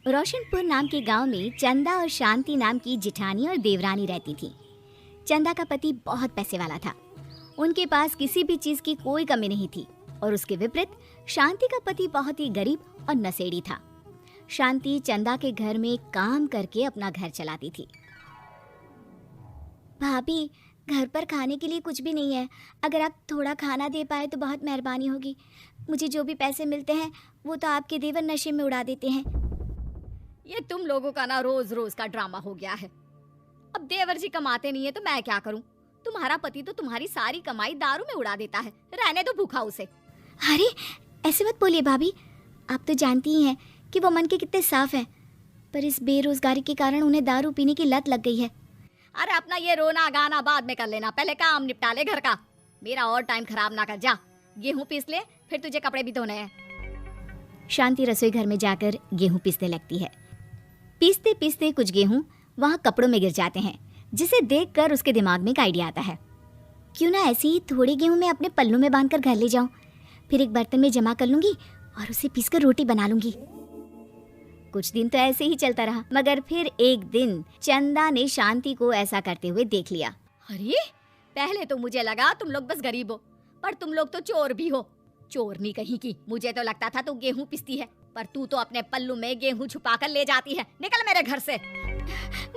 रोशनपुर नाम के गांव में चंदा और शांति नाम की जिठानी और देवरानी रहती थी। चंदा का पति बहुत पैसे वाला था। उनके पास किसी भी चीज की कोई कमी नहीं थी और उसके विपरीत शांति का पति बहुत ही गरीब और नशेड़ी था। शांति चंदा के घर में काम करके अपना घर चलाती थी। भाभी, घर पर खाने के लिए कुछ भी नहीं है। अगर आप थोड़ा खाना दे पाए तो बहुत मेहरबानी होगी। मुझे जो भी पैसे मिलते हैं वो तो आपके देवर नशे में उड़ा देते हैं। ये तुम लोगों का ना रोज रोज का ड्रामा हो गया है। अब देवर जी कमाते नहीं है तो मैं क्या करूं? तुम्हारा पति तो तुम्हारी सारी कमाई दारू में उड़ा देता है। रहने दो भूखा उसे। अरे ऐसे मत बोलिए भाभी, आप तो जानती ही हैं कि वो मन के कितने साफ हैं, पर इस बेरोजगारी के कारण उन्हें दारू पीने की लत लग गई है। अरे अपना ये रोना गाना बाद में कर लेना, पहले काम निपटा ले घर का। मेरा और टाइम खराब ना कर। जा गेहूं पीस ले, फिर तुझे कपड़े भी धोने हैं। शांति रसोई घर में जाकर गेहूं पीसने लगती है। पीसते पीसते कुछ गेहूं वहां कपड़ों में गिर जाते हैं, जिसे देखकर उसके दिमाग में एक आइडिया आता है। क्यों ना ऐसे ही थोड़े गेहूं मैं अपने पल्लू में बांधकर घर ले जाऊं, फिर एक बर्तन में जमा कर लूंगी और उसे पीसकर रोटी बना लूंगी। कुछ दिन तो ऐसे ही चलता रहा, मगर फिर एक दिन चंदा ने शांति को ऐसा करते हुए देख लिया। अरे पहले तो मुझे लगा तुम लोग बस गरीब हो, पर तुम लोग तो चोर भी हो। चोरनी कहीं की। मुझे तो लगता था तू गेहूं पिसती है, पर तू तो अपने पल्लू में गेहूं छुपा कर ले जाती है। निकल मेरे घर से।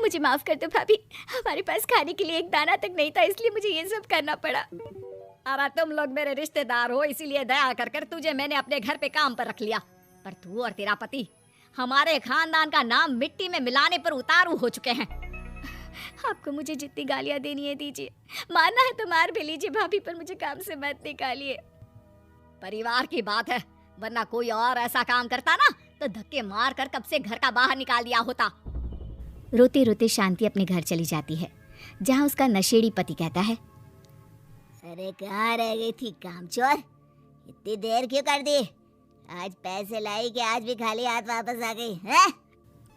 मुझे माफ कर दो भाभी, हमारे पास खाने के लिए एक दाना तक नहीं था, इसलिए मुझे ये सब करना पड़ा। अरे तुम लोग मेरे रिश्तेदार हो, इसीलिए दया कर कर तुझे मैंने अपने घर पे काम पर रख लिया, पर तू और तेरा पति हमारे खानदान का नाम मिट्टी में मिलाने पर उतारू हो चुके हैं। आपको मुझे जितनी गालियां देनी है दीजिए, मारना है तो मार भी लीजिए भाभी, पर मुझे काम से मत निकालिए। परिवार की बात है, वरना कोई और ऐसा काम करता ना तो धक्के मार कर कब से घर का बाहर निकाल दिया होता। रोते रोते शांति अपने घर चली जाती है, जहाँ उसका नशेड़ी पति कहता है, अरे कहाँ रह गई थी कामचोर? इतनी देर क्यों कर दी? आज पैसे लाई कि आज भी खाली हाथ वापस आ गई है?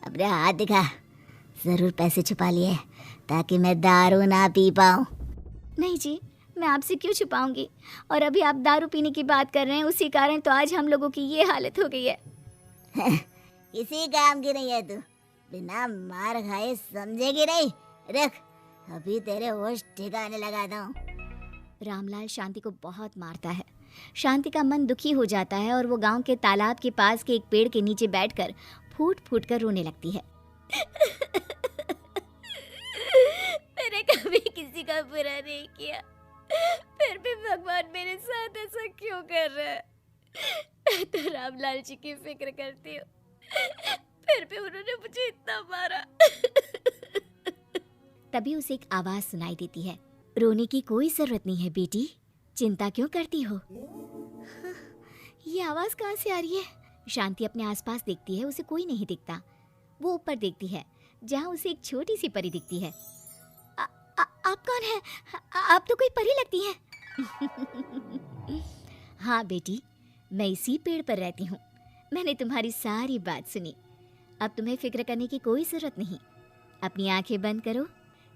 अपने हाथ दिखा, जरूर पैसे छुपा लिए ताकि मैं दारू ना पी पाऊँ। नहीं जी, मैं आपसे क्यों छुपाऊंगी, और अभी आप दारू पीने की बात कर रहे हैं, उसी कारण तो आज हम लोगों की ये हालत हो गई है। किसी काम की नहीं है तू, बिना मार खाए समझेगी नहीं। रख, अभी तेरे होश ठिकाने लगाता हूँ। रामलाल शांति को बहुत मारता है। शांति का मन दुखी हो जाता है और वो गांव के तालाब के पास के एक पेड़ के नीचे बैठकर फूट फूट कर रोने लगती है। मैंने कभी किसी का बुरा नहीं किया, फिर भी भगवान मेरे साथ ऐसा क्यों कर रहा है? मैं तो रामलाल जी की फिक्र करती हूँ, फिर भी उन्होंने मुझे इतना मारा। तभी उसे एक आवाज सुनाई देती है, रोने की कोई जरूरत नहीं है बेटी, चिंता क्यों करती हो? ये आवाज कहाँ से आ रही है? शांति अपने आसपास देखती है, उसे कोई नहीं दिखता। वो ऊपर देखती है, जहाँ उसे एक छोटी सी परी दिखती है। आप कौन है? आप तो कोई परी लगती हैं। हाँ बेटी, मैं इसी पेड़ पर रहती हूँ। मैंने तुम्हारी सारी बात सुनी, अब तुम्हें फिक्र करने की कोई जरूरत नहीं। अपनी आंखें बंद करो।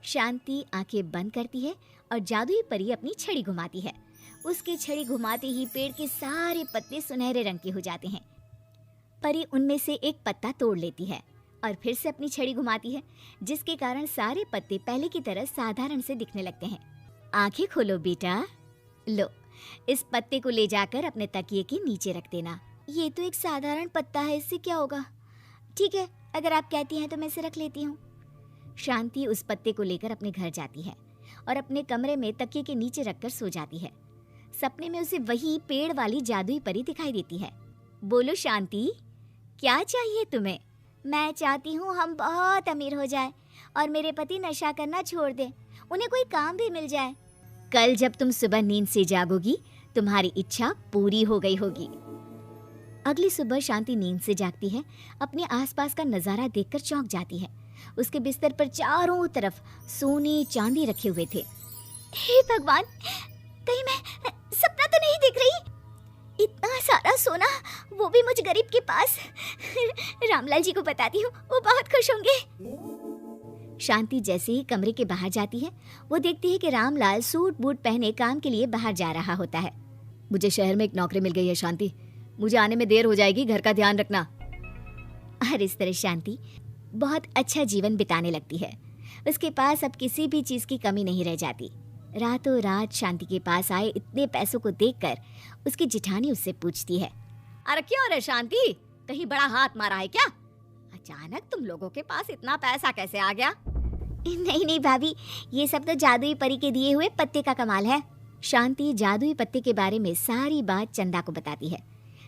शांति आंखें बंद करती है और जादुई परी अपनी छड़ी घुमाती है। उसकी छड़ी घुमाते ही पेड़ के सारे पत्ते सुनहरे रंग के हो जाते हैं। परी उनमें से एक पत्ता तोड़ लेती है और फिर से अपनी छड़ी घुमाती है, जिसके कारण सारे पत्ते पहले की तरह साधारण से दिखने लगते हैं। आंखें खोलो बेटा, लो इस पत्ते को ले जाकर अपने तकिए के नीचे रख देना। ये तो एक साधारण पत्ता है, इससे क्या होगा? ठीक है, अगर आप कहती हैं तो मैं इसे रख लेती हूँ। शांति उस पत्ते को लेकर अपने घर जाती है और अपने कमरे में तकिए के नीचे रखकर सो जाती है। सपने में उसे वही पेड़ वाली जादुई परी दिखाई देती है। बोलो शांति, क्या चाहिए तुम्हें? मैं चाहती हूँ हम बहुत अमीर हो जाए और मेरे पति नशा करना छोड़ दें, उन्हें कोई काम भी मिल जाए। कल जब तुम सुबह नींद से जागोगी, तुम्हारी इच्छा पूरी हो गई होगी। अगली सुबह शांति नींद से जागती है, अपने आसपास का नजारा देखकर चौंक जाती है। उसके बिस्तर पर चारों तरफ सोने चांदी रखे हुए थे। हे भगवान, कहीं मैं सपना तो नहीं देख रही? इतना सारा सोना, वो भी मुझ गरीब के पास। रामलाल जी को बताती हूँ, वो बहुत खुश होंगे। शांति जैसे ही कमरे के बाहर जाती है, वो देखती है कि रामलाल सूट बूट पहने काम के लिए बाहर जा रहा होता है। मुझे शहर में एक नौकरी मिल गई है शांति, मुझे आने में देर हो जाएगी, घर का ध्यान रखना। और इस तरह शांति बहुत अच्छा जीवन बिताने लगती है। उसके पास अब किसी भी चीज की कमी नहीं रह जाती। रातों रात शांति के पास आए इतने पैसों को देखकर उसकी जिठानी उससे पूछती है, अरे क्यों रे शांति, कहीं बड़ा हाथ मारा है क्या? अचानक तुम लोगों के पास इतना पैसा कैसे आ गया? नहीं नहीं भाभी, ये सब तो जादुई परी के दिए हुए पत्ते का कमाल है। शांति जादुई पत्ते के बारे में सारी बात चंदा को बताती है,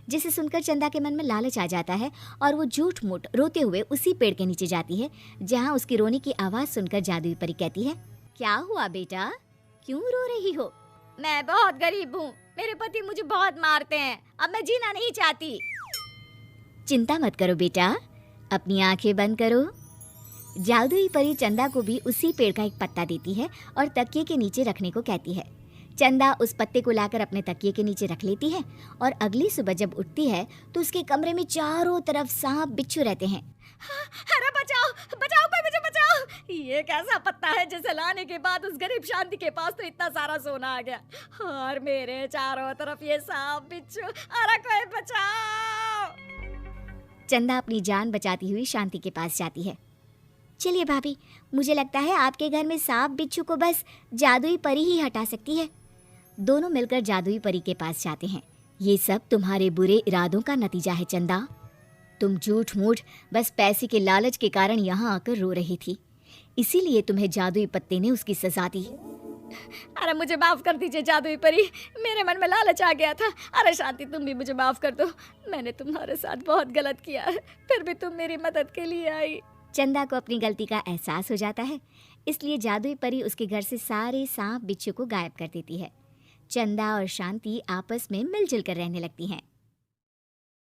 जिसे सुनकर चंदा के मन में लालच आ जाता है और वो झूठ मूठ रोते हुए उसी पेड़ के नीचे जाती है जहाँ उसकी रोने की आवाज सुनकर जादुई परी कहती है, क्या हुआ बेटा, क्यों रो रही हो? मैं बहुत गरीब हूँ, मेरे पति मुझे बहुत मारते हैं, अब मैं जीना नहीं चाहती। चिंता मत करो बेटा, अपनी आंखें बंद करो। जादुई परी चंदा को भी उसी पेड़ का एक पत्ता देती है और तकिए के नीचे रखने को कहती है। चंदा उस पत्ते को लाकर अपने तकिए के नीचे रख लेती है और अगली सुबह जब उठती है तो उसके कमरे में चारों तरफ सांप बिच्छू रहते हैं। अरे बचाओ बचाओ, कोई मुझे बचाओ, ये कैसा पत्ता है जिसे लाने के बाद उस गरीब शांति के पास तो इतना सारा सोना आ गया और मेरे चारों तरफ ये सांप बिच्छू, अरे कोई बचाओ। चंदा अपनी जान बचाती हुई शांति के पास जाती है। चलिए भाभी, मुझे लगता है आपके घर में सांप बिच्छू को बस जादुई परी ही हटा सकती है। दोनों मिलकर जादुई परी के पास जाते हैं। ये सब तुम्हारे बुरे इरादों का नतीजा है चंदा। तुम झूठ मूठ बस पैसे के लालच के कारण यहाँ आकर रो रही थी, इसीलिए तुम्हें जादुई पत्ते ने उसकी सजा दी। अरे मुझे माफ कर दीजिए जादुई परी, मेरे मन में लालच आ गया था। अरे शांति, तुम भी मुझे माफ कर दो, मैंने तुम्हारे साथ बहुत गलत किया है, फिर भी तुम मेरी मदद के लिए आई। चंदा को अपनी गलती का एहसास हो जाता है, इसलिए जादुई परी उसके घर से सारे सांप बिच्छू को गायब कर देती है। चंदा और शांति आपस में मिलजुल कर रहने लगती हैं।